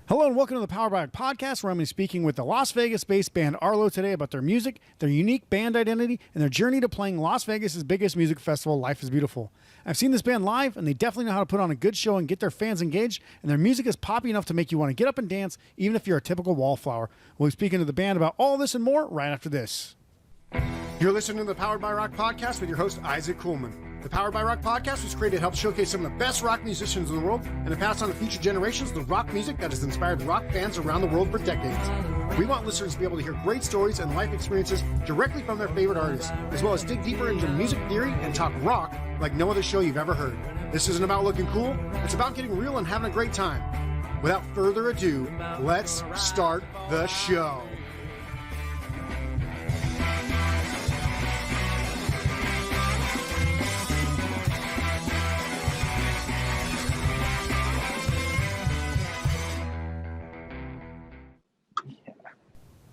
Hello and welcome to the Power by Rock podcast, where I'm going to be speaking with the Las Vegas-based band Arrlo today about their music, their unique band identity, and their journey to playing Las Vegas' biggest music festival, Life is Beautiful. I've seen this band live, and they definitely know how to put on a good show and get their fans engaged, and their music is poppy enough to make you want to get up and dance, even if you're a typical wallflower. We'll be speaking to the band about all this and more right after this. You're listening to the Powered by Rock podcast with your host, Isaac Kuhlman. The Powered by Rock podcast was created to help showcase some of the best rock musicians in the world and to pass on to future generations the rock music that has inspired rock fans around the world for decades. We want listeners to be able to hear great stories and life experiences directly from their favorite artists, as well as dig deeper into music theory and talk rock like no other show you've ever heard. This isn't about looking cool, it's about getting real and having a great time. Without further ado, let's start the show.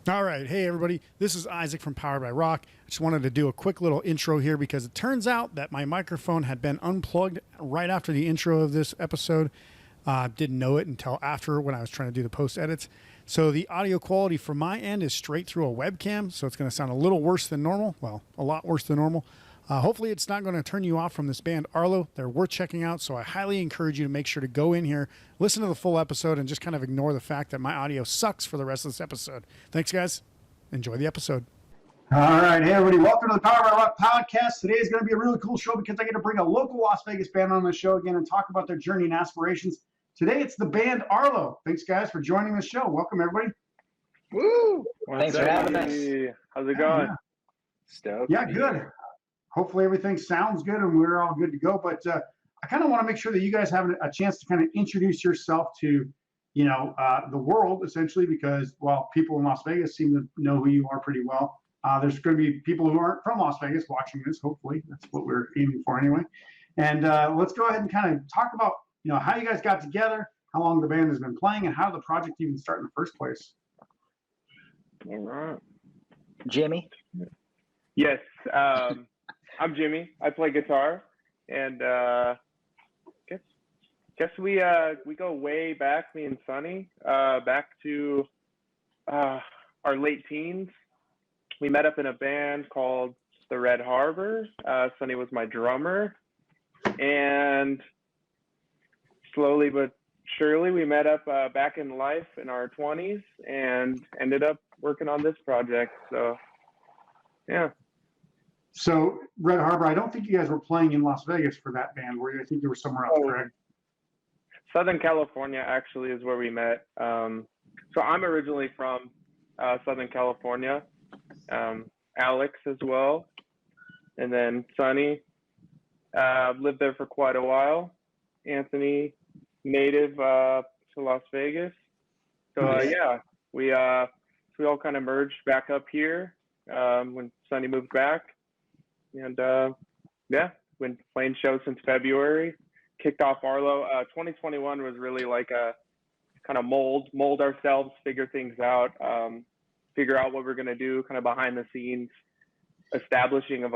All right. Hey, everybody. This is Isaac from Powered by Rock. I just wanted to do a quick little intro here because it turns out that my microphone had been unplugged right after the intro of this episode. Didn't know it until after when I was trying to do the post edits. So the audio quality from my end is straight through a webcam, so it's going to sound a little worse than normal. Well, a lot worse than normal. Hopefully it's not going to turn you off from this band Arrlo. They're worth checking out, so I highly encourage you to make sure to go in here, listen to the full episode, and just kind of ignore the fact that my audio sucks for the rest of this episode. Thanks, guys. Enjoy the episode. All right. Hey, everybody. Welcome to the Power by Rock podcast. Today is going to be a really cool show because I get to bring a local Las Vegas band on the show again and talk about their journey and aspirations. Today, it's the band Arrlo. Thanks, guys, for joining the show. Welcome, everybody. Woo! Thanks for having us. How's it going? Stoked. Yeah, good. Hopefully everything sounds good and we're all good to go. But I kind of want to make sure that you guys have a chance to kind of introduce yourself to, the world, essentially, because, well, people in Las Vegas seem to know who you are pretty well. There's going to be people who aren't from Las Vegas watching this, hopefully. That's what we're aiming for anyway. And let's go ahead and kind of talk about, how you guys got together, how long the band has been playing, and how did the project even start in the first place? All right. Jimmy? Yes. I'm Jimmy. I play guitar, and guess we go way back, me and Sunni, back to our late teens. We met up in a band called the Red Harbor. Sunni was my drummer, and slowly but surely we met up back in life in our 20s and ended up working on this project. So, yeah. So, Red Harbor, I don't think you guys were playing in Las Vegas for that band, were you? I think you were somewhere else, correct? Southern California, actually, is where we met. So I'm originally from Southern California. Alex as well. And then Sunni lived there for quite a while. Anthony, native to Las Vegas. So, yeah, we all kind of merged back up here when Sunni moved back. And yeah, been playing shows since February. Kicked off Arrlo. 2021 was really like a kind of mold ourselves, figure things out, figure out what we're gonna do, kind of behind the scenes, establishing of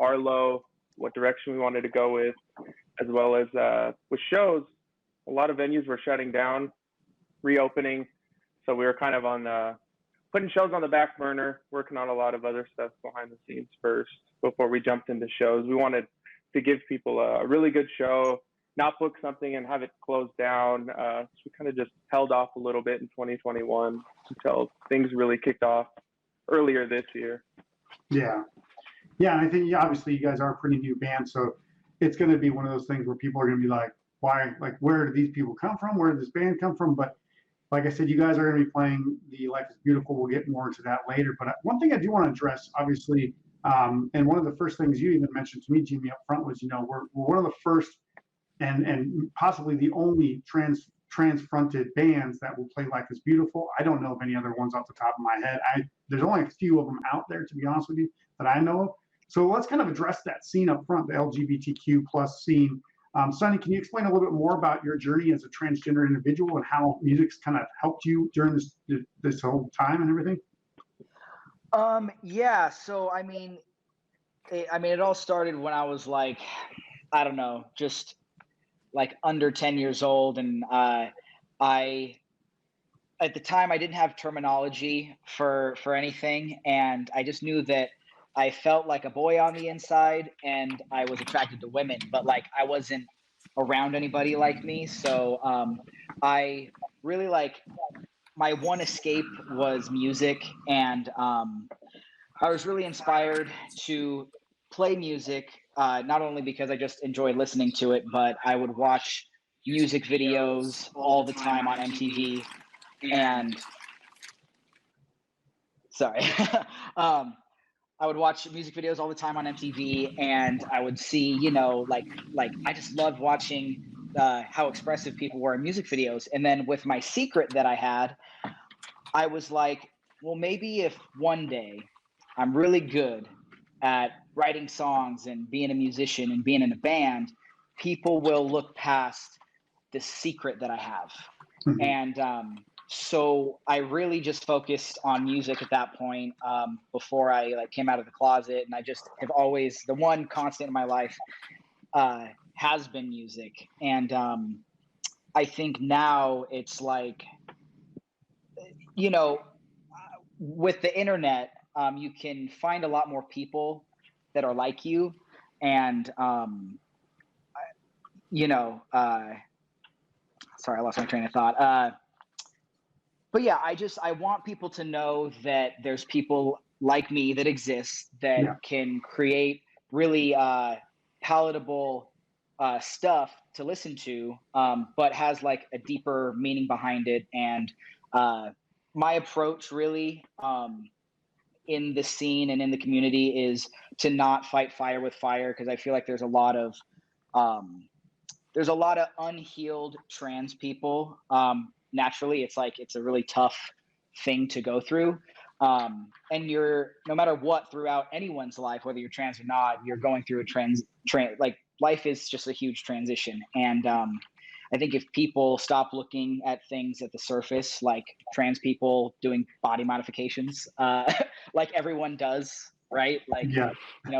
Arrlo, what direction we wanted to go with, as well as with shows. A lot of venues were shutting down, reopening, so we were kind of on putting shows on the back burner, working on a lot of other stuff behind the scenes first before we jumped into shows. We wanted to give people a really good show, not book something and have it closed down. So we kind of just held off a little bit in 2021 until things really kicked off earlier this year. Yeah. Yeah, and I think obviously you guys are a pretty new band, so it's going to be one of those things where people are going to be like, why, like, where did these people come from? Where did this band come from? But like I said, you guys are going to be playing the Life is Beautiful. We'll get more into that later. But one thing I do want to address, obviously, and one of the first things you even mentioned to me, Jimmy, up front was, we're one of the first and possibly the only trans-fronted bands that will play Life is Beautiful. I don't know of any other ones off the top of my head. There's only a few of them out there, to be honest with you, that I know of. So let's kind of address that scene up front, the LGBTQ plus scene. Sunni, can you explain a little bit more about your journey as a transgender individual and how music's kind of helped you during this whole time and everything? Yeah. So, I mean, it all started when I was like, I don't know, just like under 10 years old. And I at the time I didn't have terminology for anything, and I just knew that I felt like a boy on the inside and I was attracted to women, but like I wasn't around anybody like me. So I really like, my one escape was music, and I was really inspired to play music, not only because I just enjoyed listening to it, but I would watch music videos all the time on MTV. And sorry, I would watch music videos all the time on MTV, and I would see, like I just loved watching how expressive people were in music videos. And then with my secret that I had, I was like, well, maybe if one day I'm really good at writing songs and being a musician and being in a band, people will look past the secret that I have. And so I really just focused on music at that point, before I like came out of the closet. And I just have always, the one constant in my life has been music. And I think now it's like, with the internet, you can find a lot more people that are like you. And, sorry, I lost my train of thought. But yeah, I want people to know that there's people like me that exist that can create really palatable stuff to listen to, but has like a deeper meaning behind it. And my approach really in the scene and in the community is to not fight fire with fire, because I feel like there's a lot of unhealed trans people. Naturally, it's like it's a really tough thing to go through. And you're, no matter what, throughout anyone's life, whether you're trans or not, you're going through like life is just a huge transition. And I think if people stop looking at things at the surface, like trans people doing body modifications, like everyone does, right? Like,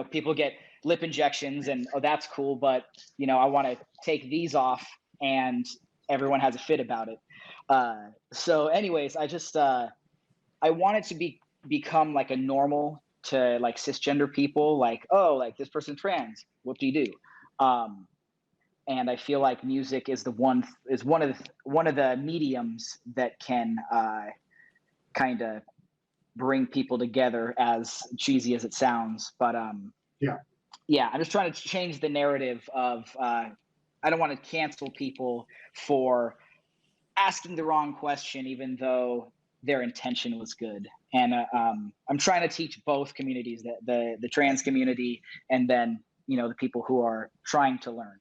people get lip injections and, oh, that's cool, but I want to take these off, and everyone has a fit about it. So anyways, I just, I wanted to become like a normal to like cisgender people, like, oh, like this person's trans, what do you do? And I feel like music is one of the mediums that can kind of bring people together, as cheesy as it sounds. But I'm just trying to change the narrative of I don't want to cancel people for asking the wrong question, even though their intention was good. And I'm trying to teach both communities, the trans community, and then the people who are trying to learn.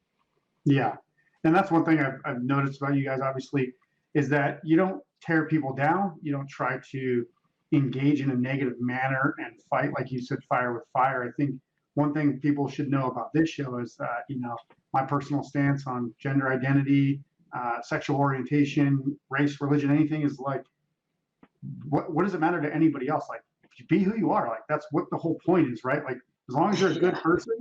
Yeah. And that's one thing I've noticed about you guys, obviously, is that you don't tear people down. You don't try to engage in a negative manner and fight, like you said, fire with fire. I think one thing people should know about this show is, my personal stance on gender identity, sexual orientation, race, religion, anything is like, what does it matter to anybody else? Like, if you be who you are, like that's what the whole point is, right? Like, as long as you're a good person,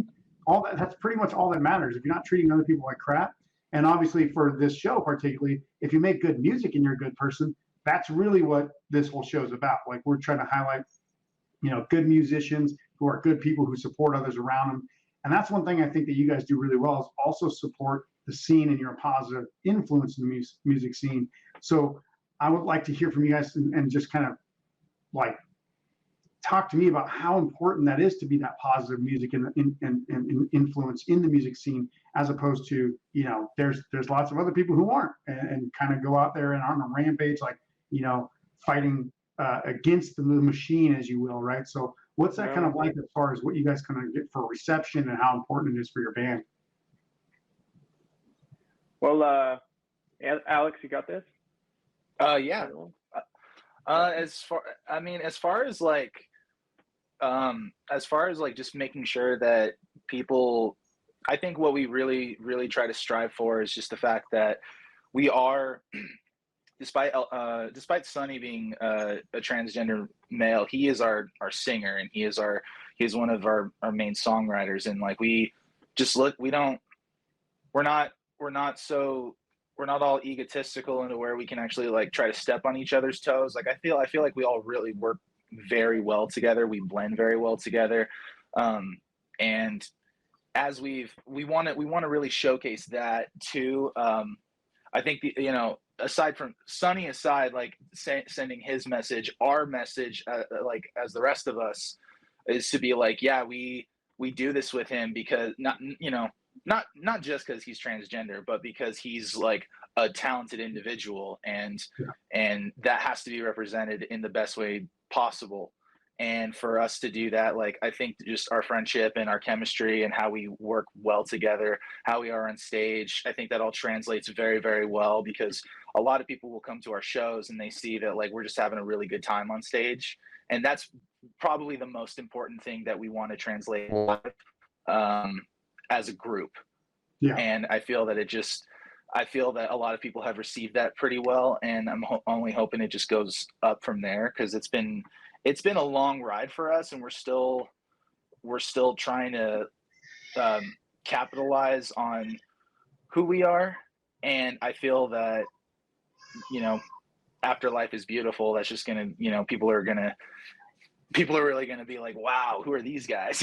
that's pretty much all that matters. If you're not treating other people like crap, and obviously for this show particularly, if you make good music and you're a good person, that's really what this whole show is about. Like, we're trying to highlight, good musicians who are good people who support others around them. And that's one thing I think that you guys do really well, is also support the scene, and you're a positive influence in the music scene. So I would like to hear from you guys and just kind of like talk to me about how important that is to be that positive music and influence in the music scene, as opposed to, there's lots of other people who aren't, and kind of go out there and on a rampage, like, fighting against the machine, as you will, right? So what's that kind of like, as far as what you guys kind of get for reception and how important it is for your band? Well, Alex, you got this? Yeah. As far as just making sure that people, I think what we really, really try to strive for is just the fact that we are, despite Sunni being a transgender male, he is our singer, and he's one of our main songwriters. And like, we're not so egotistical into where we can actually like try to step on each other's toes. Like I feel like we all really work very well together. We blend very well together. And as we want to really showcase that too. I think aside from Sunni aside, like sending his message, our message, like as the rest of us, is to be like, yeah, we do this with him because not just because he's transgender, but because he's like a talented individual, and that has to be represented in the best way possible. And for us to do that, like I think just our friendship and our chemistry and how we work well together, how we are on stage, I think that all translates very, very well, because a lot of people will come to our shows and they see that like we're just having a really good time on stage. And that's probably the most important thing that we want to translate as a group. Yeah. And I feel that a lot of people have received that pretty well, and I'm only hoping it just goes up from there, because it's been a long ride for us, and we're still trying to capitalize on who we are. And I feel that, after Life is Beautiful, that's just gonna, people are really gonna be like, wow, who are these guys?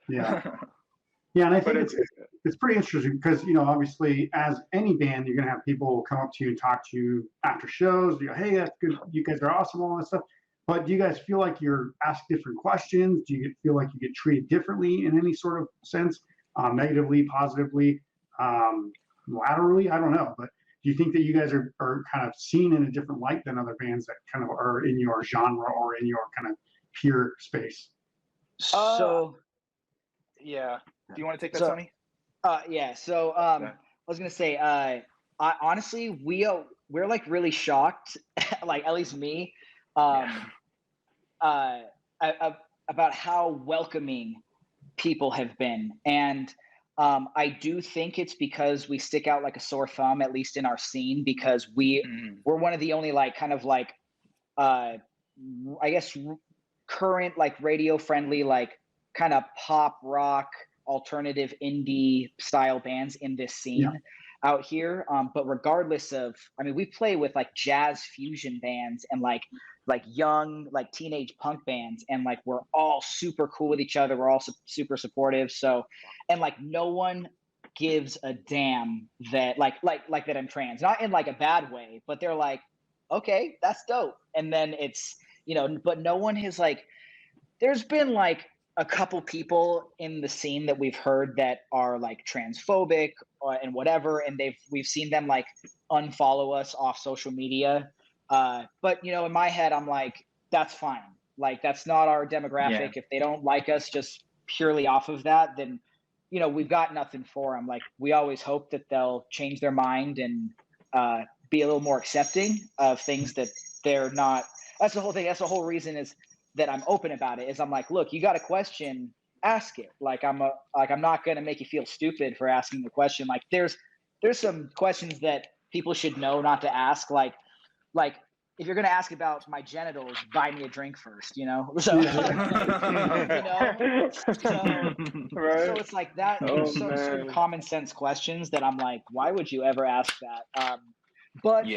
Yeah. And I think it's pretty interesting because, obviously as any band, you're going to have people come up to you and talk to you after shows. You go, hey, that's good. You guys are awesome, all that stuff. But do you guys feel like you're asked different questions? Do you feel like you get treated differently in any sort of sense, negatively, positively, laterally? I don't know. But do you think that you guys are kind of seen in a different light than other bands that kind of are in your genre or in your kind of peer space? Yeah. Do you want to take that, Sunni? Yeah. So I was gonna say, I honestly, we're like really shocked, like at least me, about how welcoming people have been, and I do think it's because we stick out like a sore thumb, at least in our scene, because we're one of the only like kind of like I guess current like radio friendly like kind of pop rock alternative indie style bands in this scene out here. But regardless of, I mean, we play with like jazz fusion bands and like young, like teenage punk bands. And like, we're all super cool with each other. We're all super supportive. So, and like, no one gives a damn that like that I'm trans, not in like a bad way, but they're like, okay, that's dope. And then it's, but no one has like, there's been like a couple people in the scene that we've heard that are like transphobic and whatever, and we've seen them like unfollow us off social media. But in my head, I'm like, that's fine. Like that's not our demographic. Yeah. If they don't like us just purely off of that, then we've got nothing for them. Like we always hope that they'll change their mind and be a little more accepting of things that they're not. That's the whole thing. That's the whole reason is that I'm open about it, is I'm like, look, you got a question, ask it. Like I'm not going to make you feel stupid for asking the question. Like there's some questions that people should know not to ask. Like if you're going to ask about my genitals, buy me a drink first, So, so it's like that. There's some sort of common sense questions that I'm like, why would you ever ask that? But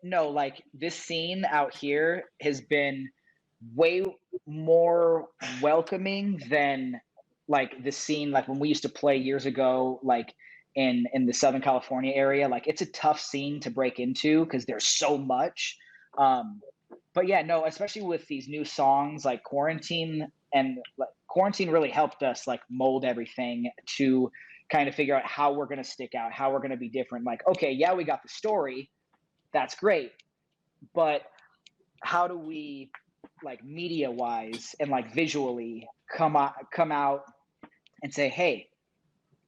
no, like this scene out here has been way more welcoming than like the scene like when we used to play years ago, like in the Southern California area. Like it's a tough scene to break into because there's so much. But yeah, no, especially with these new songs like Quarantine, and like Quarantine really helped us like mold everything to kind of figure out how we're going to stick out, how we're going to be different. Like, okay, yeah, we got the story, that's great, but how do we like media wise and like visually come out and say, hey,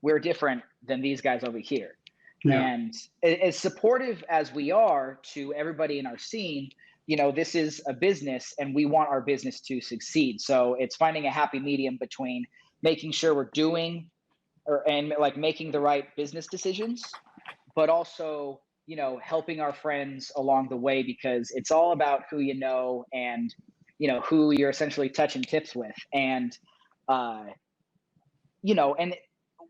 we're different than these guys over here. And as supportive as we are to everybody in our scene, this is a business and we want our business to succeed. So it's finding a happy medium between making sure we're doing and like making the right business decisions, but also helping our friends along the way, because it's all about who and who you're essentially touching tips with. And and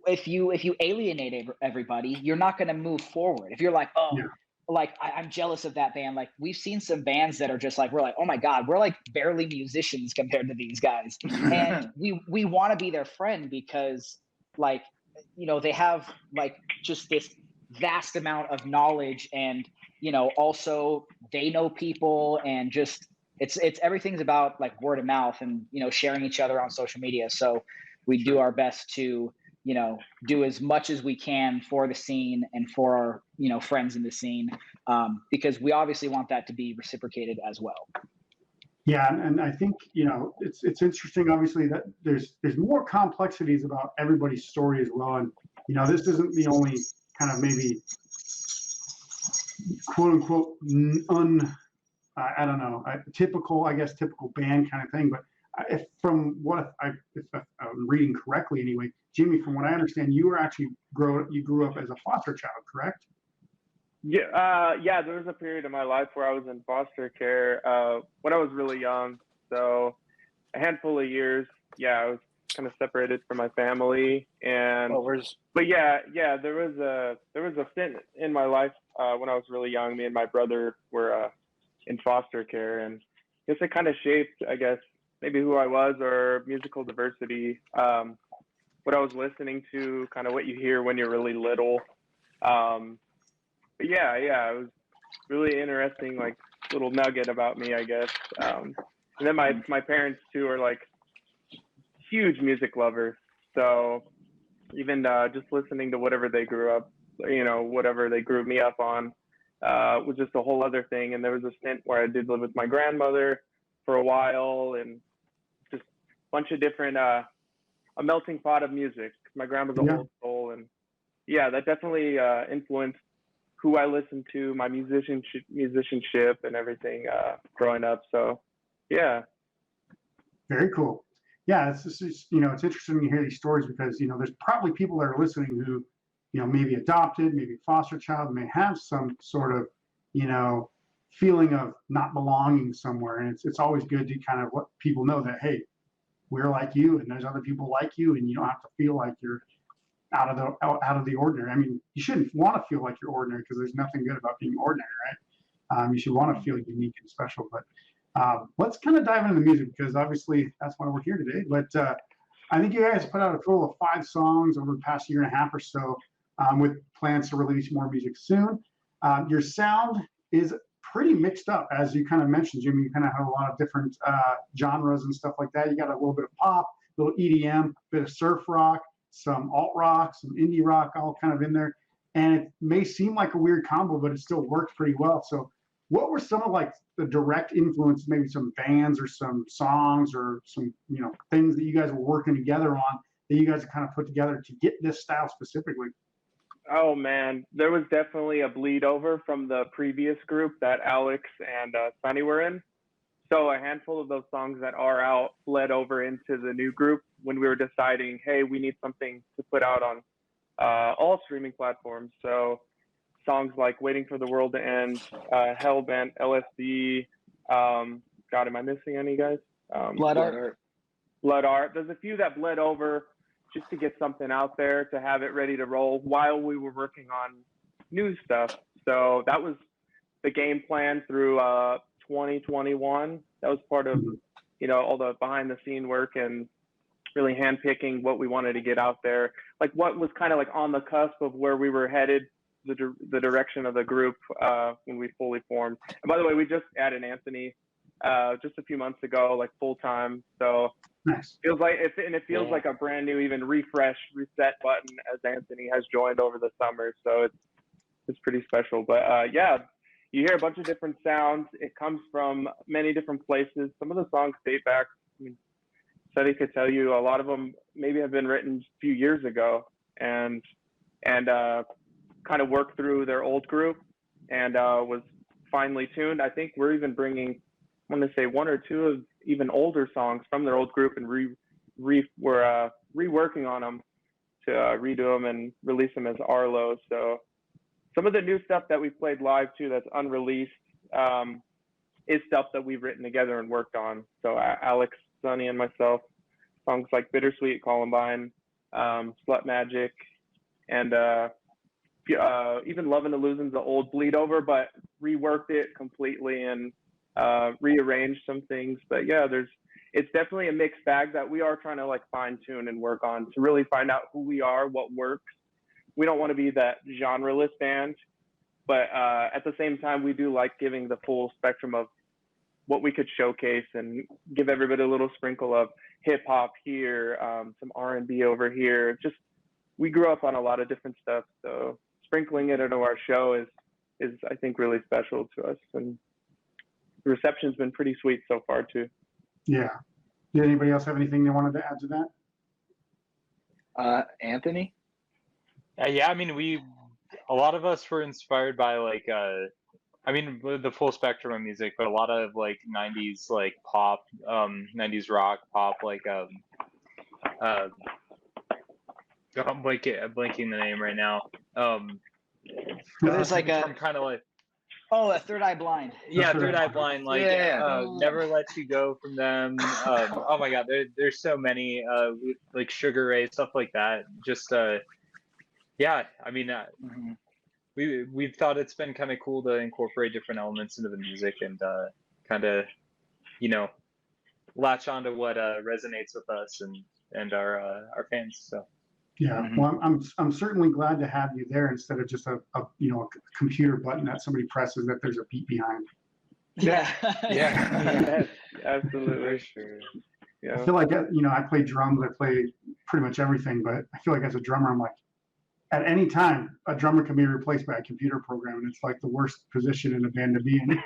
if you alienate everybody, you're not going to move forward. If you're like, oh, Yeah. like I'm jealous of that band. Like we've seen some bands that are just like, we're like, oh my God, we're like barely musicians compared to these guys. And we want to be their friend because like, you know, they have like just this vast amount of knowledge, and, you know, also they know people, and just, it's everything's about like word of mouth and, you know, sharing each other on social media. So we do our best to, you know, do as much as we can for the scene and for our, you know, friends in the scene, because we obviously want that to be reciprocated as well. Yeah, and I think, you know, it's interesting, obviously, that there's more complexities about everybody's story as well. And, you know, this isn't the only kind of maybe quote unquote I don't know, typical band kind of thing. But if I'm reading correctly anyway, Jimmy, from what I understand, you grew up as a foster child, correct? Yeah, there was a period in my life where I was in foster care when I was really young. So a handful of years, I was kind of separated from my family. And but there was a stint in my life when I was really young. Me and my brother were in foster care, and I guess it kind of shaped, I guess, maybe who I was, or musical diversity, what I was listening to, kind of what you hear when you're really little. But it was really interesting, like little nugget about me, I guess. And then my parents too are like huge music lovers. So even just listening to whatever they grew up, you know, whatever they grew me up on, was just a whole other thing. And there was a stint where I did live with my grandmother for a while, and just a bunch of different, a melting pot of music. My grandma's a old soul, and that definitely influenced who I listened to, my musicianship and everything growing up. So, yeah. Very cool. Yeah, it's just, you know, it's interesting to hear these stories because, you know, there's probably people that are listening who, you know, maybe adopted, maybe foster child, may have some sort of, you know, feeling of not belonging somewhere. And it's always good to kind of let people know that, hey, we're like you, and there's other people like you, and you don't have to feel like you're out of the ordinary. I mean, you shouldn't want to feel like you're ordinary, because there's nothing good about being ordinary, right? You should want to feel unique and special. But let's kind of dive into the music, because obviously that's why we're here today. But I think you guys put out a total of 5 songs over the past year and a half or so, with plans to release more music soon. Your sound is pretty mixed up, as you kind of mentioned, Jimmy. You kind of have a lot of different genres and stuff like that. You got a little bit of pop, a little EDM, a bit of surf rock, some alt rock, some indie rock, all kind of in there. And it may seem like a weird combo, but it still works pretty well. So what were some of like the direct influences, maybe some bands or some songs or some, you know, things that you guys were working together on that you guys kind of put together to get this style specifically? Oh man, there was definitely a bleed over from the previous group that Alex and Sunny were in. So a handful of those songs that are out bled over into the new group when we were deciding, hey, we need something to put out on all streaming platforms. So songs like Waiting for the World to End, Hellbent, LSD, God, am I missing any, guys? Blood Art. Blood Art. There's a few that bled over just to get something out there, to have it ready to roll while we were working on new stuff. So that was the game plan through 2021. That was part of, you know, all the behind the scene work and really handpicking what we wanted to get out there, like what was kind of like on the cusp of where we were headed, the direction of the group when we fully formed. And by the way, we just added Anthony just a few months ago, like full time. So nice. Feels like it feels like a brand new, even reset button, as Anthony has joined over the summer. So it's pretty special. But you hear a bunch of different sounds. It comes from many different places. Some of the songs date back. I mean, Seti could tell you a lot of them maybe have been written a few years ago, and kind of worked through their old group and was finely tuned. I think we're even bringing, I want to say, 1 or 2 of even older songs from their old group, and we're reworking on them to redo them and release them as Arrlo. So some of the new stuff that we played live too that's unreleased is stuff that we've written together and worked on. So Alex, Sunny, and myself, songs like Bittersweet, Columbine, Slut Magic, and even Love and Illusion's the old Bleed Over, but reworked it completely and rearranged some things. But yeah, it's definitely a mixed bag that we are trying to like fine tune and work on to really find out who we are, what works. We don't want to be that genreless band, but at the same time, we do like giving the full spectrum of what we could showcase and give everybody a little sprinkle of hip hop here, some R&B over here. Just, we grew up on a lot of different stuff, so sprinkling it into our show is I think really special to us, and the reception's been pretty sweet so far too. Yeah. Did anybody else have anything they wanted to add to that? Anthony? Yeah, I mean, a lot of us were inspired by like, I mean, the full spectrum of music, but a lot of like 90s like pop, 90s rock, pop, like, I'm blanking the name right now. There's like I'm kind of like, a Third Eye Blind. yeah, Third Eye Blind, like, Yeah. Never Let You Go from them. Oh my God, there's so many, like Sugar Ray, stuff like that. Just, yeah, I mean, we've thought it's been kind of cool to incorporate different elements into the music and kind of, you know, latch onto what resonates with us and our fans. So. Yeah, well, I'm certainly glad to have you there instead of just a computer button that somebody presses that there's a beat behind. Yeah. Yes, absolutely. Sure. Yeah. I feel like, I play drums, I play pretty much everything, but I feel like as a drummer, I'm like, at any time, a drummer can be replaced by a computer program, and it's like the worst position in a band to be in.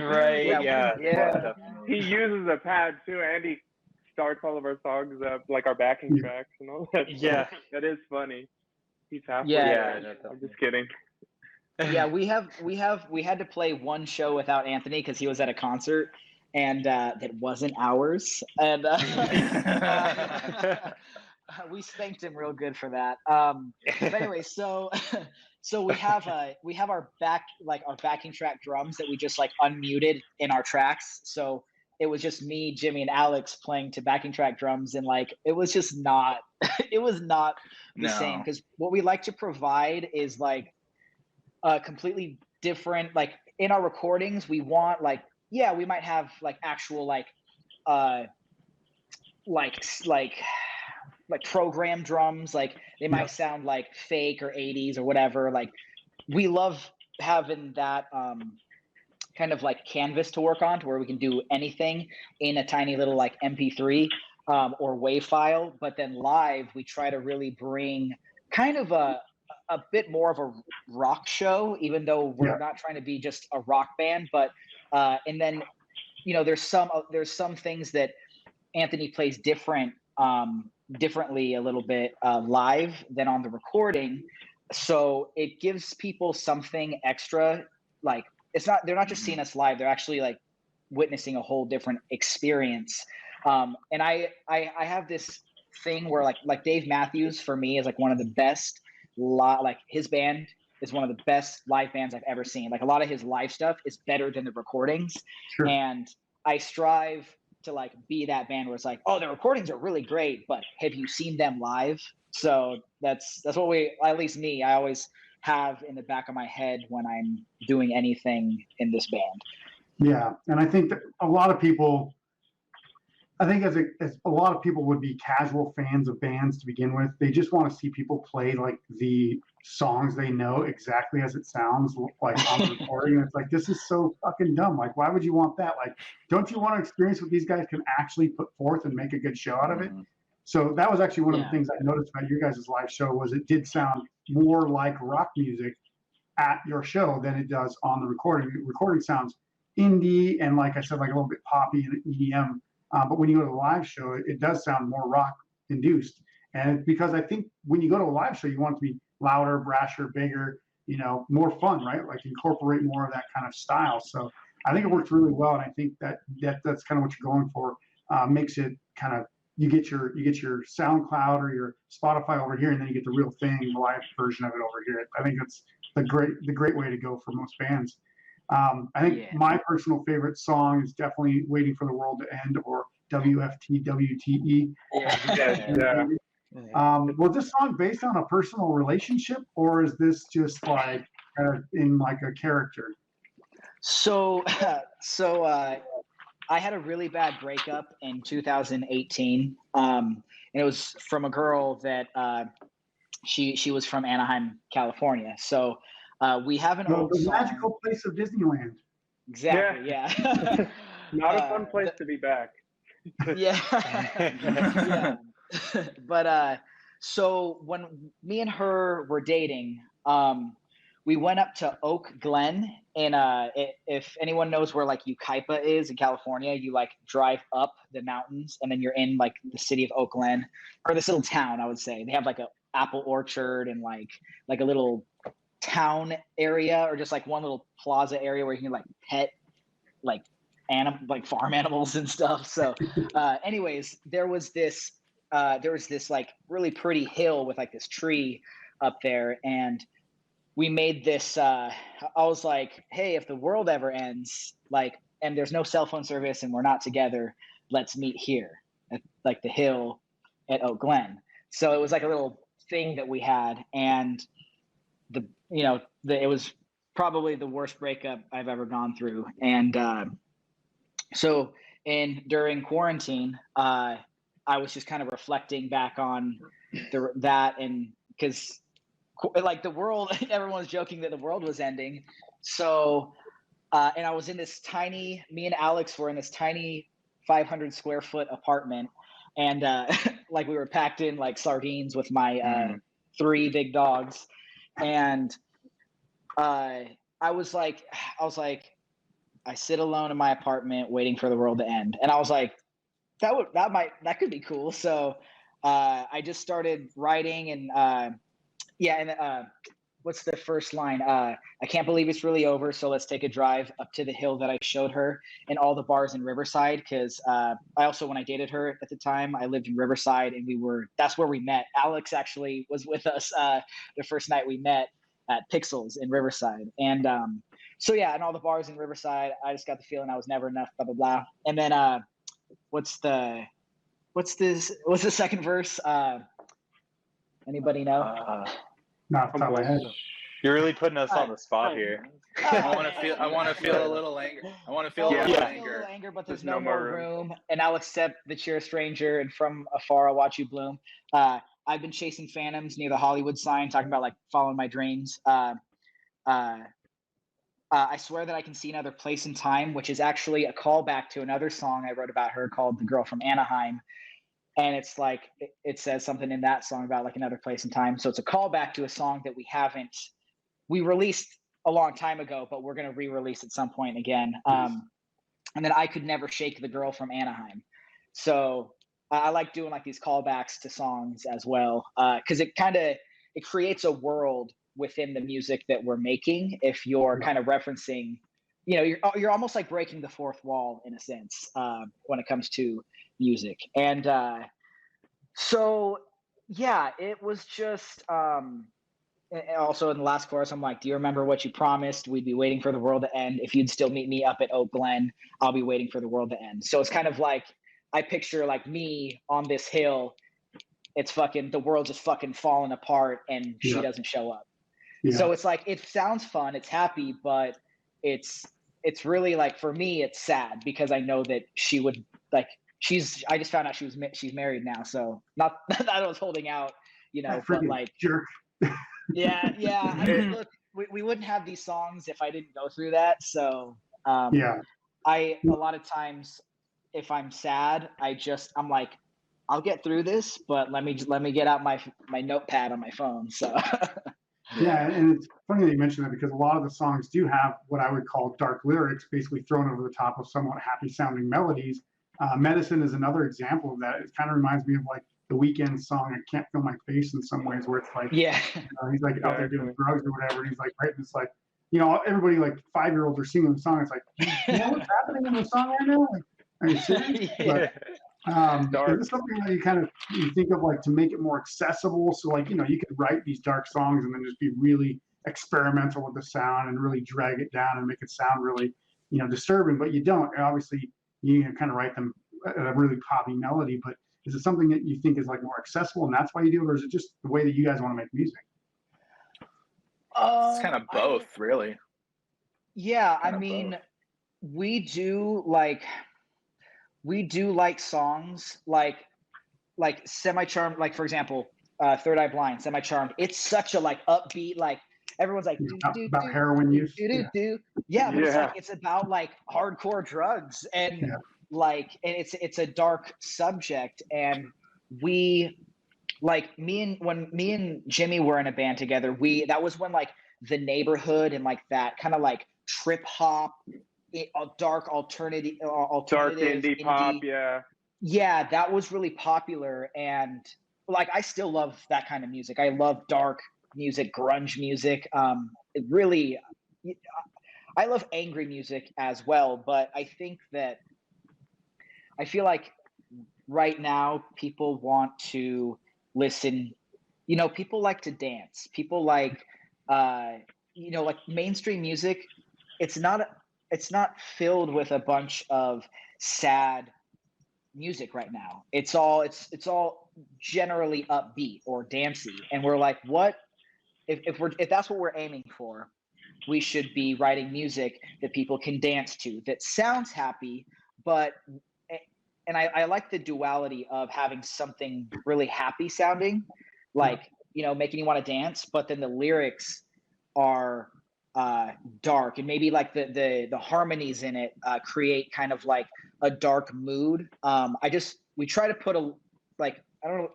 Right. Yeah. Yeah. He uses a pad too, and he starts all of our songs up, like our backing tracks and all that. Yeah. That is funny. He's halfway. Yeah. I'm just kidding. Yeah, we had to play one show without Anthony because he was at a concert, and that wasn't ours, and we spanked him real good for that. But anyway, so we have our backing track drums that we just like unmuted in our tracks. So it was just me, Jimmy, and Alex playing to backing track drums, and like it was just not the same, because what we like to provide is like completely different. Like in our recordings, we want like, yeah, we might have like actual like program drums, like they might sound like fake or 80s or whatever. Like we love having that kind of like canvas to work on, to where we can do anything in a tiny little like MP3 or WAV file. But then live, we try to really bring kind of a bit more of a rock show, even though we're not trying to be just a rock band. But and then, there's some things that Anthony plays differently a little bit live than on the recording. So it gives people something extra. Like they're not just seeing us live, they're actually like witnessing a whole different experience. And I have this thing where like Dave Matthews for me is like one of the best, like his band is one of the best live bands I've ever seen. Like a lot of his live stuff is better than the recordings. Sure. And I strive to like be that band where it's like, oh, the recordings are really great, but have you seen them live? So that's what at least me, I always have in the back of my head when I'm doing anything in this band. Yeah, and I think that a lot of people would be casual fans of bands to begin with. They just want to see people play like the songs they know exactly as it sounds like on the recording. It's like, this is so fucking dumb. Like, why would you want that? Like, don't you want to experience what these guys can actually put forth and make a good show out of it? So that was actually one of the things I noticed about your guys' live show, was it did sound more like rock music at your show than it does on the recording. The recording sounds indie and, like I said, like a little bit poppy and EDM. But when you go to the live show, it does sound more rock induced. And it's because I think when you go to a live show, you want it to be louder, brasher, bigger, more fun, right? Like incorporate more of that kind of style. So I think it works really well. And I think that's kind of what you're going for. Makes it kind of, you get your SoundCloud or your Spotify over here, and then you get the real thing, the live version of it over here. I think that's the great way to go for most bands. I think my personal favorite song is definitely "Waiting for the World to End" or WFTWTE. Was this song based on a personal relationship, or is this just like in like a character? So, I had a really bad breakup in 2018, and it was from a girl that she was from Anaheim, California. So we have an old The song. magical place of Disneyland. Exactly. Yeah. Not a fun place to be back. Yeah. Yeah. But so when me and her were dating, we went up to Oak Glen, and if anyone knows where like Yucaipa is in California, you like drive up the mountains and then you're in like the city of Oak Glen, or this little town. I would say they have like a apple orchard and like a little town area, or just like one little plaza area where you can like pet like farm animals and stuff. So anyways, there was this like really pretty hill with like this tree up there, and we made this I was like, hey, if the world ever ends, like, and there's no cell phone service and we're not together, let's meet here at like the hill at Oak Glen. So it was like a little thing that we had, and it was probably the worst breakup I've ever gone through. And so during quarantine, I was just kind of reflecting back on that, and because like the world, everyone was joking that the world was ending. So, and I was in this tiny, me and Alex were in this tiny 500 square foot apartment, and like we were packed in like sardines with my 3 big dogs. And I was like, I sit alone in my apartment waiting for the world to end. And I was like, that could be cool. So I just started writing, and what's the first line? I can't believe it's really over, so let's take a drive up to the hill that I showed her, and all the bars in Riverside. Because I also, when I dated her at the time, I lived in Riverside, and that's where we met. Alex actually was with us the first night we met at Pixels in Riverside. And so yeah, and all the bars in Riverside, I just got the feeling I was never enough, blah, blah, blah. And then what's the second verse? Anybody know? Not off the top of my head. You're really putting us on the spot here. I want to feel a little anger. I want to feel a little anger. But there's no more room. And I'll accept that you're a stranger, and from afar I'll watch you bloom. I've been chasing phantoms near the Hollywood sign, talking about like following my dreams. I swear that I can see another place and time, which is actually a callback to another song I wrote about her called "The Girl from Anaheim." And it's like, it says something in that song about like another place and time. So it's a callback to a song that we released a long time ago, but we're going to re-release at some point again. And then I could never shake the girl from Anaheim. So I like doing like these callbacks to songs as well. Cause it creates a within the music that we're making. If you're kind of referencing, you're almost like breaking the fourth wall in a sense, when it comes to music. And so yeah, it was just also in the last chorus, I'm like, do you remember what you promised? We'd be waiting for the world to end. If you'd still meet me up at Oak Glen, I'll be waiting for the world to end. So it's kind of like, I picture like me on this hill, it's the world just fucking falling apart, and she doesn't show up. So it's like, it sounds fun, it's happy, but it's really like, for me, it's sad, because I know that she would like, I just found out she's married now. So not that I was holding out, but like, jerk. yeah. I mean, look, we wouldn't have these songs if I didn't go through that. So a lot of times if I'm sad, I'm like, I'll get through this, but let me get out my notepad on my phone. So yeah, and it's funny that you mentioned that, because a lot of the songs do have what I would call dark lyrics, basically thrown over the top of somewhat happy sounding melodies. Medicine is another example of that. It kind of reminds me of like the Weeknd song "I Can't Feel My Face" in some ways, where it's like, he's like out there doing drugs or whatever, and he's like writing this like, everybody like 5-year-olds are singing the song. It's like, you know what's happening in the song right now? Like, are you serious? But, is this something that you think of like to make it more accessible? So like, you could write these dark songs and then just be really experimental with the sound and really drag it down and make it sound really, disturbing, but you don't. Obviously, you kind of write them at a really poppy melody, but Is it something that you think is like more accessible and that's why you do it, or is it just the way that you guys want to make music? It's kind of both, really. Yeah, I Kinda mean, both. we do like songs like Semi-Charmed, like for example, Third Eye Blind, Semi-Charmed. It's such a like upbeat, like everyone's like do do About do heroin do use? do do do. Yeah, but Yeah. it's about like hardcore drugs and Yeah. like, and it's a dark subject, and we like when me and Jimmy were in a band together, that was when like the Neighborhood and like that kind of like trip hop, dark alternative Dark indie pop, yeah, that was really popular. And like I still love that kind of music. I love dark music, grunge music. It really, I love angry music as well, but I think that I feel like right now people want to listen, people like to dance, people like like mainstream music. It's not filled with a bunch of sad music right now. It's all generally upbeat or dancey, and we're like, what if that's what we're aiming for, we should be writing music that people can dance to, that sounds happy, but and I like the duality of having something really happy sounding, like making you want to dance, but then the lyrics are dark, and maybe like the harmonies in it create kind of like a dark mood. We try to put I don't know,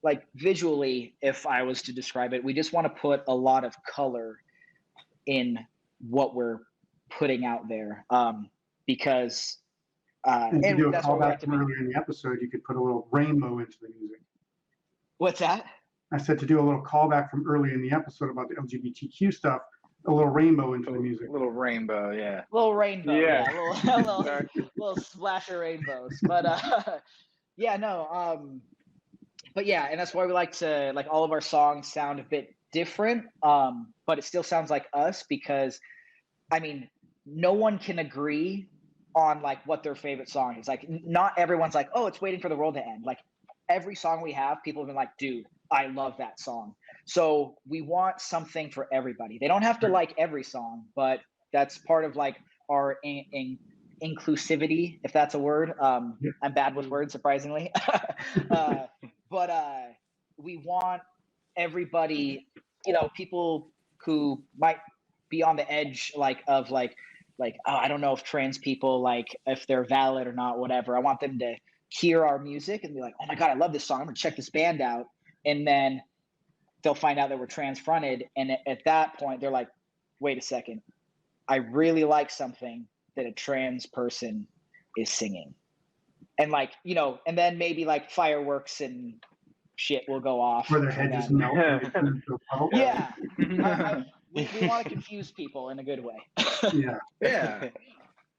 like visually, if I was to describe it, we just want to put a lot of color in what we're putting out there, because And to do a that's what we like callback to from make. earlier in the episode, you could put a little rainbow into the music. What's that? I said to do a little callback from earlier in the episode about the LGBTQ stuff, a little rainbow into the music. A little rainbow, yeah. Little rainbow, Yeah. a little splash of rainbows. But yeah, no, but yeah, and that's why we like to, like, all of our songs sound a bit different, but it still sounds like us, because I mean, no one can agree on like what their favorite song is. Like, not everyone's like, oh, it's Waiting for the World to End. Like, every song we have, people have been like, dude, I love that song. So we want something for everybody. They don't have to like every song, but that's part of like our inclusivity, if that's a word. I'm bad with words, surprisingly. But we want everybody, people who might be on the edge, of oh, I don't know if trans people, like, if they're valid or not, whatever. I want them to hear our music and be like, oh my God, I love this song. I'm gonna check this band out. And then they'll find out that we're trans fronted. And at that point, they're like, wait a second, I really like something that a trans person is singing. And like, and then maybe like fireworks and shit will go off. Where their head just melt. Yeah. We want to confuse people in a good way. Yeah. Yeah.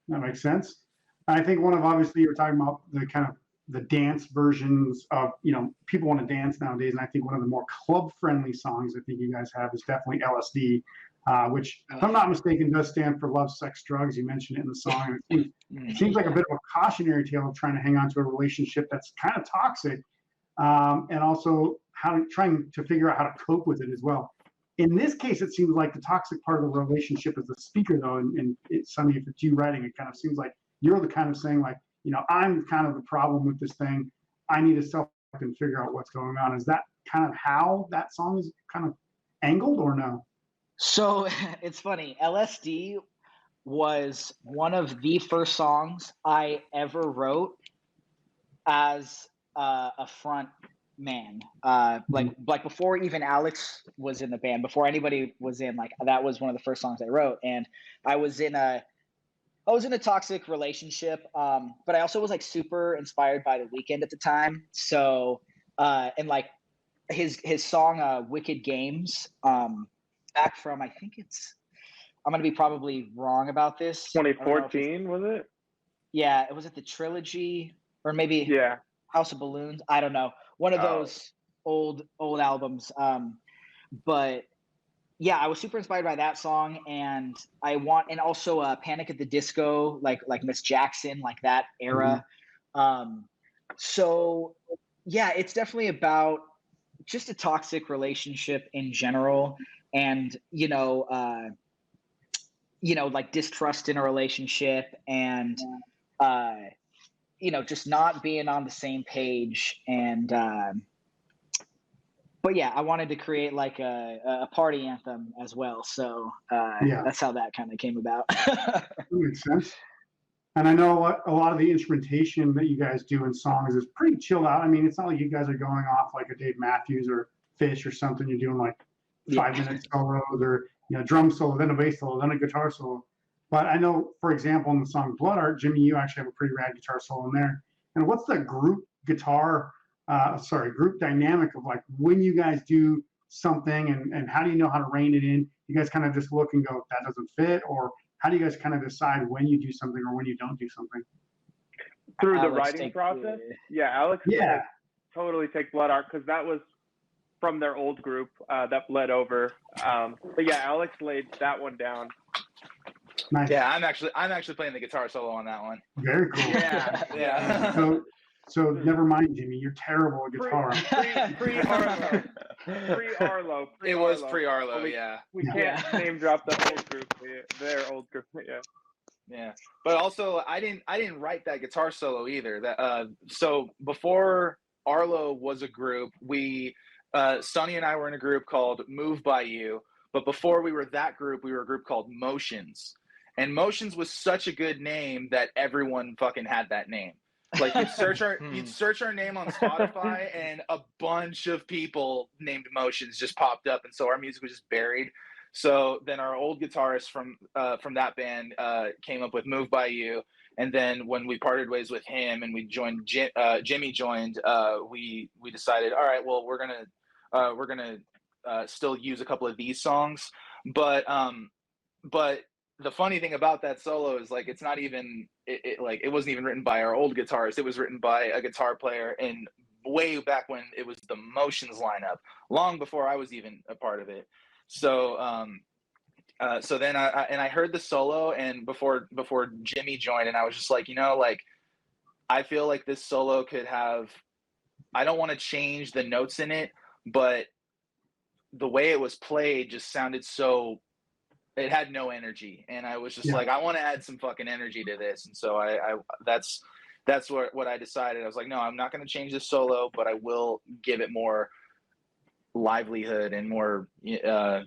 That makes sense. I think obviously you were talking about the kind of the dance versions of, people want to dance nowadays. And I think one of the more club friendly songs I think you guys have is definitely LSD, which, if I'm not mistaken, does stand for love, sex, drugs. You mentioned it in the song. It seems like a bit of a cautionary tale of trying to hang on to a relationship that's kind of toxic, and also trying to figure out how to cope with it as well. In this case, it seems like the toxic part of the relationship is the speaker, though. And Sunni, if it's you writing, it kind of seems like you're the kind of saying, like, I'm kind of the problem with this thing. I need to self and figure out what's going on. Is that kind of how that song is kind of angled, or no? So it's funny. LSD was one of the first songs I ever wrote as a front man. Like before even Alex was in the band, before anybody was in, like, that was one of the first songs I wrote. And I was in a toxic relationship, but I also was like super inspired by The Weeknd at the time. So and like his song Wicked Games, back from, I think I'm gonna be probably wrong about this. 2014, was it? Yeah, it was at the Trilogy, or maybe House of Balloons. I don't know. One of those old albums. But yeah, I was super inspired by that song, and also Panic at the Disco, like Miss Jackson, like that era. So yeah, it's definitely about just a toxic relationship in general, and like distrust in a relationship, and just not being on the same page. And but yeah, I wanted to create like a party anthem as well, so that's how that kind of came about. That makes sense. And I know a lot of the instrumentation that you guys do in songs is pretty chilled out. I mean, it's not like you guys are going off like a Dave Matthews or Fish or something. You're doing like 5-minute solos, or drum solo, then a bass solo, then a guitar solo. But I know, for example, in the song Blood Art, Jimmy, you actually have a pretty rad guitar solo in there. And what's the group dynamic of like when you guys do something, and how do you know how to rein it in? You guys kind of just look and go, that doesn't fit, or how do you guys kind of decide when you do something or when you don't do something? Through the writing process? Yeah, Alex totally take Blood Art, because that was from their old group that bled over. But yeah, Alex laid that one down. Nice. Yeah, I'm actually playing the guitar solo on that one. Very cool. Yeah. So never mind, Jimmy. You're terrible at guitar. Pre-Arrlo. It was pre-Arrlo. We can't name drop the old group. Their old group. Yeah. But also, I didn't write that guitar solo either. That so before Arrlo was a group, we Sunny and I were in a group called Move By You. But before we were that group, we were a group called Motions. And Motions was such a good name that everyone fucking had that name. Like you'd search our name on Spotify, and a bunch of people named Motions just popped up, and so our music was just buried. So then our old guitarist from that band came up with Move By You, and then when we parted ways with him and we joined Jimmy joined, we decided, all right, well we're gonna still use a couple of these songs, but the funny thing about that solo is like it's not even it wasn't even written by our old guitarist. It was written by a guitar player in way back when it was the Motions lineup, long before I was even a part of it. So so then I heard the solo, and before Jimmy joined, and I was just like, like I feel like this solo could have, I don't want to change the notes in it, but the way it was played just sounded so, it had no energy, and I was just like, I want to add some fucking energy to this. And so I that's what I decided. I was like, no, I'm not going to change this solo, but I will give it more livelihood and more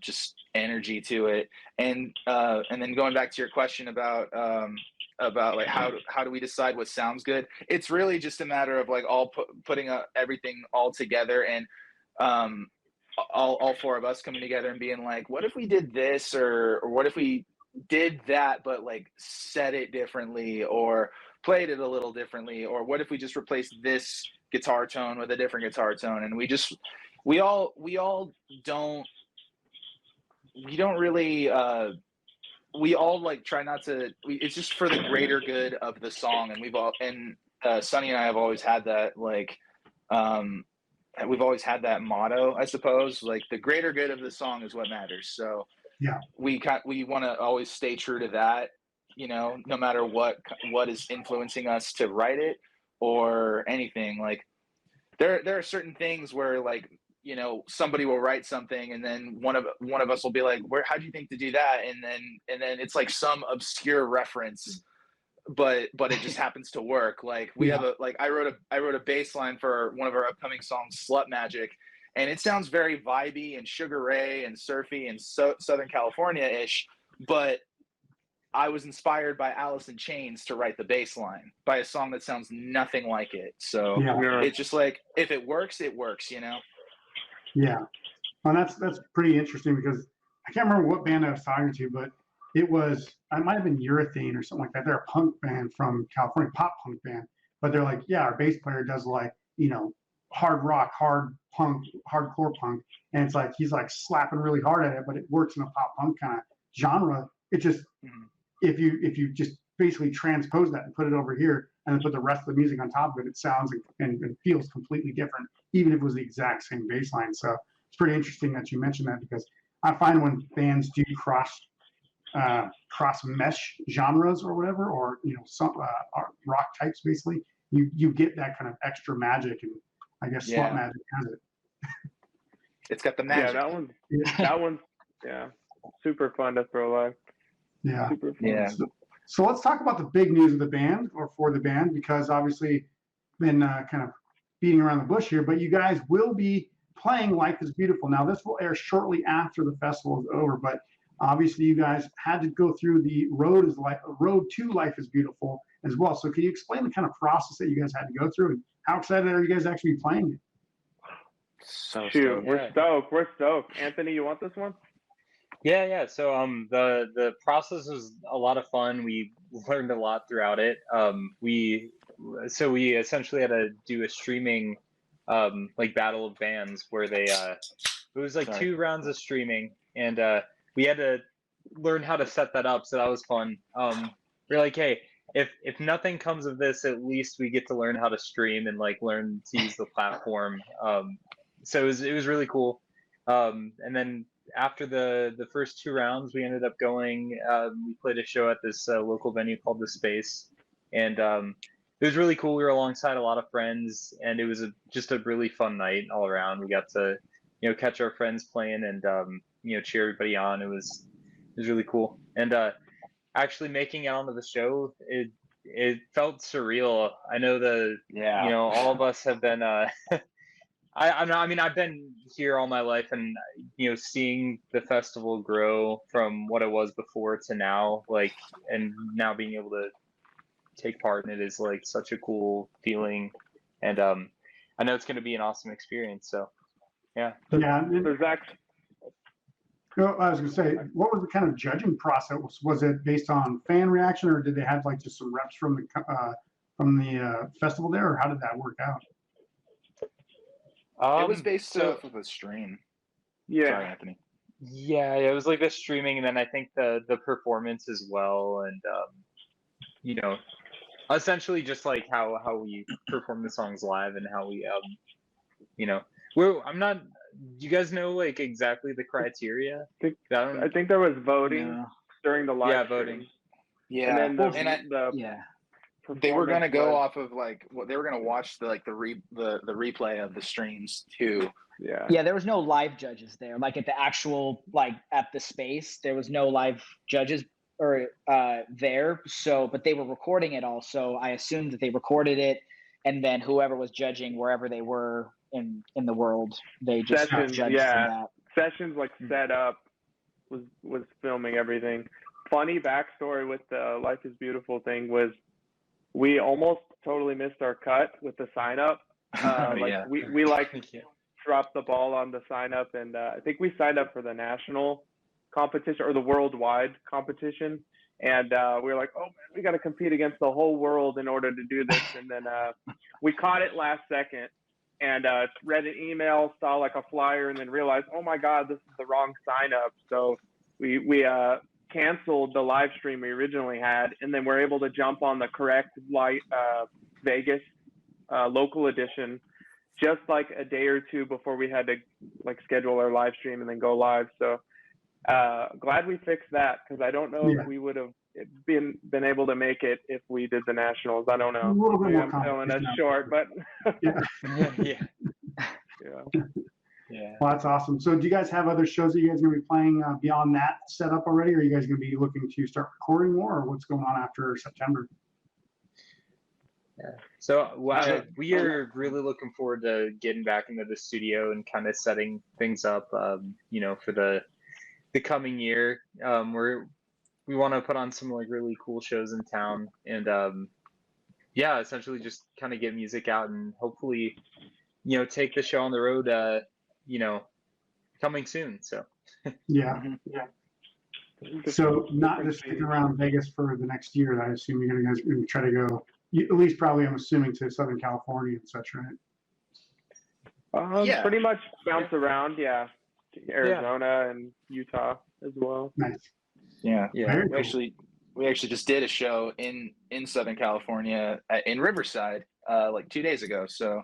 just energy to it. And then going back to your question about like how do we decide what sounds good? It's really just a matter of like putting everything all together, and all four of us coming together and being like, what if we did this, or what if we did that but like said it differently or played it a little differently, or what if we just replaced this guitar tone with a different guitar tone? And we all don't really we all like try not to, it's just for the greater good of the song. And Sunny and I have always had that, like we've always had that motto, I suppose, like the greater good of the song is what matters. So we want to always stay true to that, no matter what is influencing us to write it or anything. Like there are certain things where like, somebody will write something, and then one of us will be like, how do you think to do that? And then it's like some obscure reference, but it just happens to work. Like we have I wrote a bass line for one of our upcoming songs, Slut Magic, and it sounds very vibey and Sugar Ray and surfy and Southern California-ish, but I was inspired by Alice in Chains to write the bass line by a song that sounds nothing like it. So it's just like, if it works, it works, Yeah, well, that's pretty interesting, because I can't remember what band I was talking to, but it might have been Urethane or something like that. They're a punk band from California, pop punk band, but they're like, our bass player does like, hard rock, hard punk, hardcore punk, and it's like he's like slapping really hard at it, but it works in a pop punk kind of genre. It just if you just basically transpose that and put it over here, and then put the rest of the music on top of it, it sounds and feels completely different, even if it was the exact same bass line. So it's pretty interesting that you mentioned that, because I find when bands do cross mesh genres or whatever, or some rock types, basically, you get that kind of extra magic. And I guess Yeah. Slut Magic has it. It's got the magic. Yeah. that one's super fun to throw live. Yeah. Super fun. Yeah. So let's talk about the big news of the band, or for the band, because obviously been kind of beating around the bush here, but you guys will be playing Life is Beautiful. Now this will air shortly after the festival is over, but obviously you guys had to go through the road to Life is Beautiful as well. So can you explain the kind of process that you guys had to go through, and how excited are you guys actually playing it? So Shoot, stoked. we're stoked. Anthony, you want this one? Yeah. So the process was a lot of fun. We learned a lot throughout it. We essentially had to do a streaming like battle of bands where they it was like 2 rounds of streaming, and we had to learn how to set that up. So that was fun. We're like, hey, if nothing comes of this, at least we get to learn how to stream and like learn to use the platform. So it was really cool. And then after the first 2 rounds, we ended up going. We played a show at this local venue called The Space, and it was really cool. We were alongside a lot of friends, and it was just a really fun night all around. We got to catch our friends playing and cheer everybody on. It was really cool. And actually making it onto the show, it felt surreal. I know all of us have been. I mean, I've been here all my life, and seeing the festival grow from what it was before to now, like, and now being able to take part in it is like such a cool feeling, and I know it's going to be an awesome experience. So, yeah. There's actually. I was going to say, what was the kind of judging process? Was it based on fan reaction, or did they have like just some reps from the festival there, or how did that work out? It was based off of a stream. Yeah. Sorry, Anthony. Yeah, it was like the streaming, and then I think the performance as well, and essentially just like how we perform the songs live, and how we I'm not. Do you guys know like exactly the criteria? I think there was voting during the live. Yeah, stream. voting. Yeah, and then they were gonna go off of like what they were gonna watch the replay of the streams too. Yeah, there was no live judges there. Like at the actual at the Space, there was no live judges or there. So, but they were recording it all. So I assumed that they recorded it, and then whoever was judging wherever they were in the world, they just judged from that. Sessions like set up was filming everything. Funny backstory with the Life is Beautiful thing was we almost totally missed our cut with the sign up. We dropped the ball on the sign up, and I think we signed up for the national competition or the worldwide competition, and we were like, oh man, we got to compete against the whole world in order to do this. And then we caught it last second, and read an email, saw like a flyer, and then realized, oh my god, this is the wrong sign up. So we canceled the live stream we originally had, and then we're able to jump on the correct Vegas local edition just like a day or two before we had to like schedule our live stream and then go live. So glad we fixed that, because I don't know if we would have been able to make it if we did the nationals. I don't know. I'm selling us short, but Yeah. Well, that's awesome. So do you guys have other shows that you guys are going to be playing beyond that setup already? Or are you guys going to be looking to start recording more, or what's going on after September? Yeah. So we are really looking forward to getting back into the studio and kind of setting things up, for the coming year. We want to put on some like really cool shows in town, and essentially just kind of get music out and hopefully, take the show on the road, coming soon. So yeah. So not just sticking around Vegas for the next year. I assume you're guys going to try to go, at least probably, I'm assuming, to Southern California and such, right? Pretty much bounce around, Arizona and Utah as well. Nice. Yeah. Very We actually just did a show in Southern California in Riverside like 2 days ago. So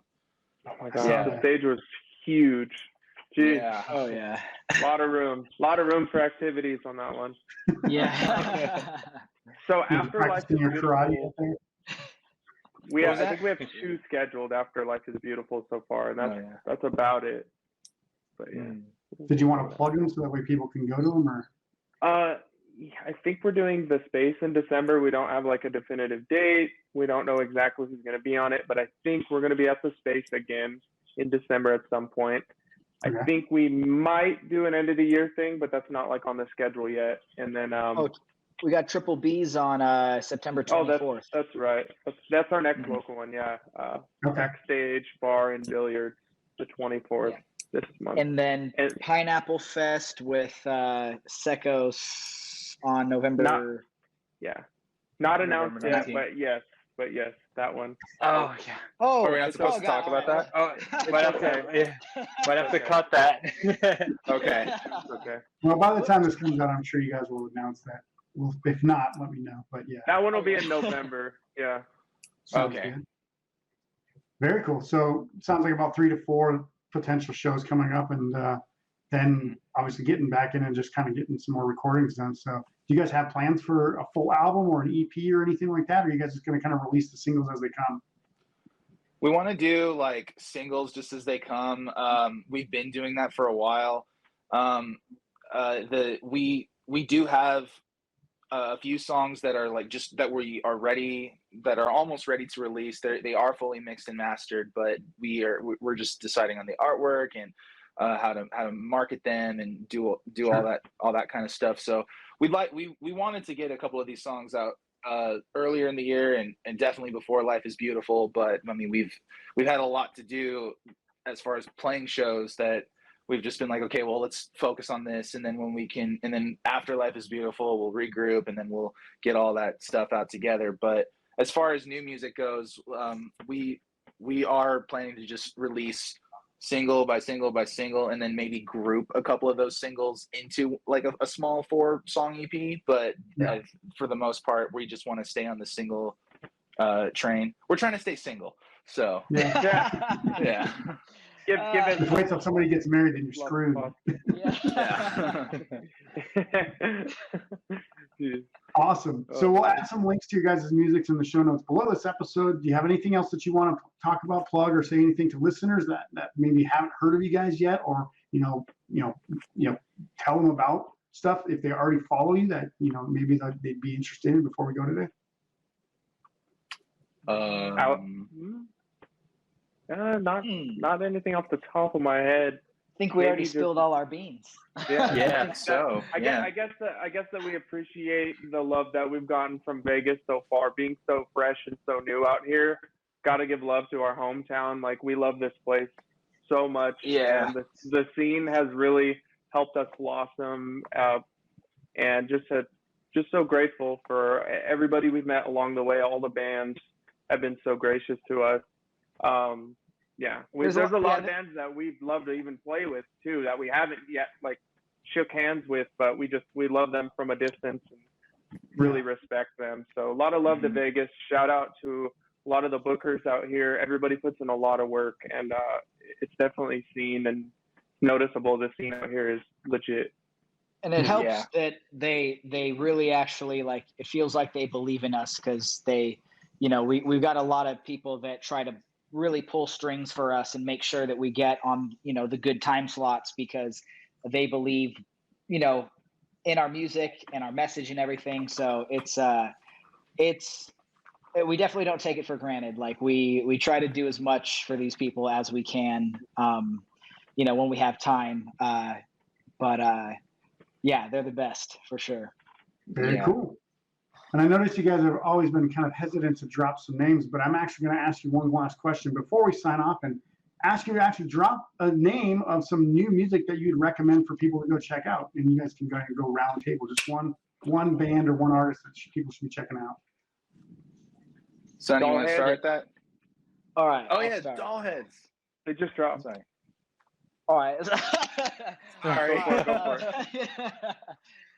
oh my god, the stage was huge. Jeez. Yeah. Oh yeah. A lot of room for activities on that one. Yeah. So after Life is Beautiful, I think we have 2 scheduled after Life is Beautiful so far, and that's about it. But yeah. Did you want to plug them so that way people can go to them, or? I think we're doing the Space in December. We don't have like a definitive date. We don't know exactly who's going to be on it, but I think we're going to be at the Space again in December at some point. Okay. I think we might do an end of the year thing, but that's not like on the schedule yet. And then we got Triple B's on September 24th. Oh, that's right. That's our next local one. Yeah. Backstage bar and billiards, the 24th this month. And then Pineapple Fest with Secos on November. Not announced yet, but yes, that one. Oh yeah. Oh, are we not supposed to talk about that? Oh, might have to cut that. Okay. Okay. Well, by the time this comes out, I'm sure you guys will announce that. Well, if not, let me know. But yeah. That one will be in November. Yeah. Sounds good. Very cool. So sounds like about 3 to 4 potential shows coming up, and then obviously getting back in and just kind of getting some more recordings done. So do you guys have plans for a full album or an EP or anything like that? Or are you guys just going to kind of release the singles as they come? We want to do like singles just as they come. We've been doing that for a while. We do have a few songs that are like just that we are ready, that are almost ready to release. They are fully mixed and mastered, but we're just deciding on the artwork and how to market them and do all that kind of stuff. So we wanted to get a couple of these songs out earlier in the year and definitely before Life is Beautiful. But I mean, we've had a lot to do as far as playing shows that we've just been like, okay, well, let's focus on this. And then and then after Life is Beautiful, we'll regroup and then we'll get all that stuff out together. But as far as new music goes, we are planning to just release single by single by single, and then maybe group a couple of those singles into like a small 4-song EP. But for the most part, we just want to stay on the single train. We're trying to stay single. So yeah. Give it. Just wait till somebody gets married, then you're screwed. Awesome. So we'll add some links to your guys' music in the show notes below this episode. Do you have anything else that you want to talk about, plug, or say anything to listeners that maybe haven't heard of you guys yet, or tell them about stuff if they already follow you that maybe they'd be interested in before we go today? Not anything off the top of my head. I think we already spilled all our beans. Yeah. So I guess that we appreciate the love that we've gotten from Vegas so far, being so fresh and so new out here. Got to give love to our hometown. Like, we love this place so much. Yeah. And the scene has really helped us blossom, and just so grateful for everybody we've met along the way. All the bands have been so gracious to us. There's a lot of bands that we'd love to even play with too that we haven't yet like shook hands with, but we love them from a distance and really respect them. So a lot of love to Vegas. Shout out to a lot of the bookers out here. Everybody puts in a lot of work, and it's definitely seen and noticeable. The scene out here is legit. And it helps that they really actually, like, it feels like they believe in us, because they, we've got a lot of people that try to really pull strings for us and make sure that we get on, the good time slots, because they believe, in our music and our message and everything. So we definitely don't take it for granted. Like, we try to do as much for these people as we can, when we have time. They're the best for sure. Very cool. And I noticed you guys have always been kind of hesitant to drop some names, but I'm actually going to ask you one last question before we sign off, and ask you to actually drop a name of some new music that you'd recommend for people to go check out. And you guys can go ahead and go round table, just one band or one artist that people should be checking out. Sunny, you want to start that? All right. Oh, yeah, Dollheads. They just dropped. Sorry. All right. All right. Go for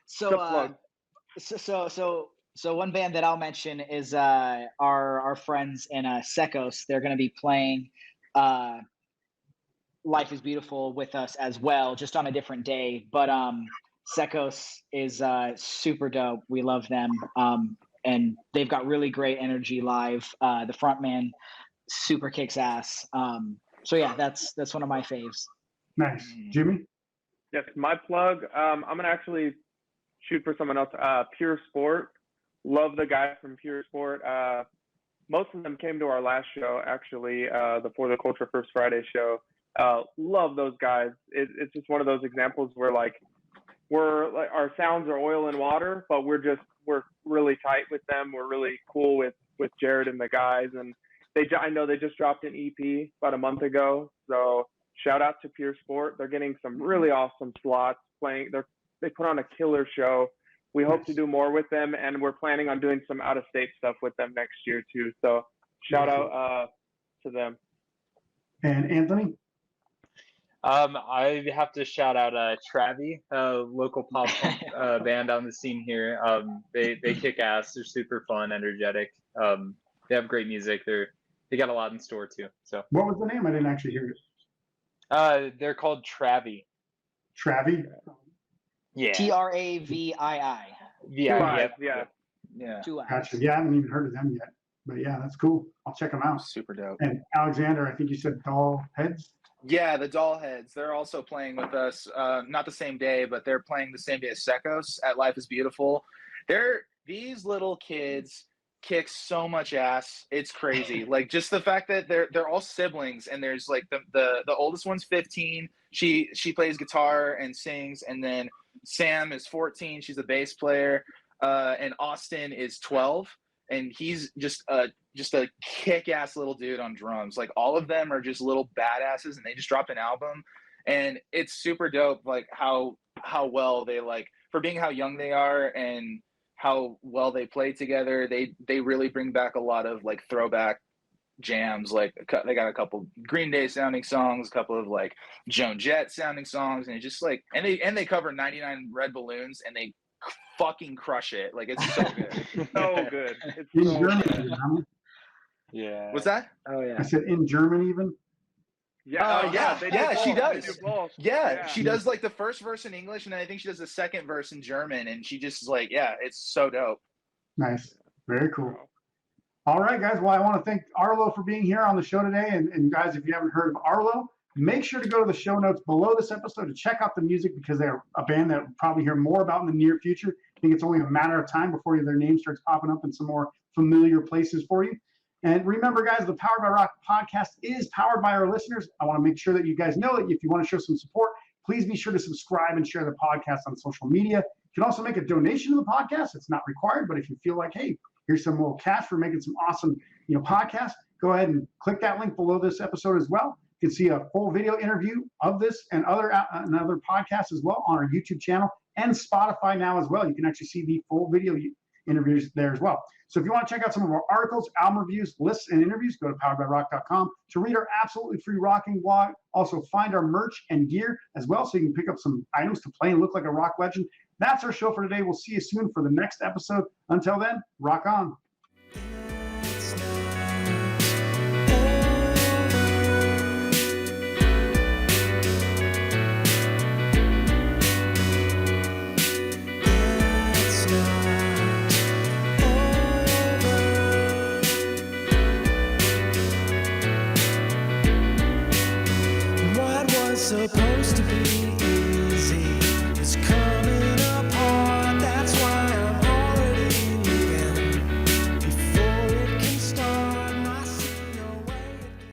it. So one band that I'll mention is our friends in Secos. They're going to be playing Life is Beautiful with us as well, just on a different day. But Secos is super dope. We love them. and they've got really great energy live. The front man super kicks ass. So yeah, that's one of my faves. Nice. Jimmy? Yes, my plug. I'm gonna actually shoot for someone else. Pure Sport. Love the guys from Pure Sport. Most of them came to our last show, actually, the For the Culture First Friday show. Love those guys. It's just one of those examples where like our sounds are oil and water, but we're really tight with them. We're really cool with Jared and the guys, and I know they just dropped an EP about a month ago. So shout out to Pure Sport. They're getting some really awesome slots playing. They put on a killer show. We hope to do more with them, and we're planning on doing some out-of-state stuff with them next year too. So shout out to them. And Anthony? I have to shout out Travii, local pop punk band on the scene here. They kick ass. They're super fun, energetic. They have great music. They got a lot in store too. So what was the name? I didn't actually hear it. They're called Travii. Travii? Yeah. Travii. Yeah. Gotcha. Yeah, I haven't even heard of them yet. But yeah, that's cool. I'll check them out. Super dope. And Alexander, I think you said Dollheads? Yeah, the Dollheads. They're also playing with us. Not the same day, but they're playing the same day as Secos at Life is Beautiful. These little kids kick so much ass. It's crazy. Like just the fact that they're all siblings, and there's like the oldest one's 15. She plays guitar and sings, and then Sam is 14. She's a bass player, and Austin is 12, and he's just a kick-ass little dude on drums. Like all of them are just little badasses, and they just dropped an album, and it's super dope. Like how well they, like, for being how young they are and how well they play together. They really bring back a lot of like throwback jams. Like they got a couple Green Day sounding songs, a couple of like Joan Jett sounding songs, and it just like and they cover 99 Red Balloons, and they fucking crush it. Like it's so good. So good. It's In so German, good. even, Yeah. What's that? Oh yeah. I said in German even. Yeah, they do she both. does. They do both. Yeah, she does like the first verse in English, and then I think she does the second verse in German, and she just is like, yeah, it's so dope. Nice. Very cool. All right, guys. Well, I want to thank Arrlo for being here on the show today. And guys, if you haven't heard of Arrlo, make sure to go to the show notes below this episode to check out the music, because they're a band that we'll probably hear more about in the near future. I think it's only a matter of time before their name starts popping up in some more familiar places for you. And remember, guys, the Powered by Rock podcast is powered by our listeners. I want to make sure that you guys know that if you want to show some support, please be sure to subscribe and share the podcast on social media. You can also make a donation to the podcast. It's not required, but if you feel like, hey, here's some little cash for making some awesome, podcasts, go ahead and click that link below this episode as well. You can see a full video interview of this and other podcasts as well on our YouTube channel and Spotify now as well. You can actually see the full video interviews there as well. So if you want to check out some of our articles, album reviews, lists, and interviews, go to poweredbyrock.com to read our absolutely free rocking blog. Also find our merch and gear as well, so you can pick up some items to play and look like a rock legend. That's our show for today. We'll see you soon for the next episode. Until then, rock on. Supposed to be easy. It's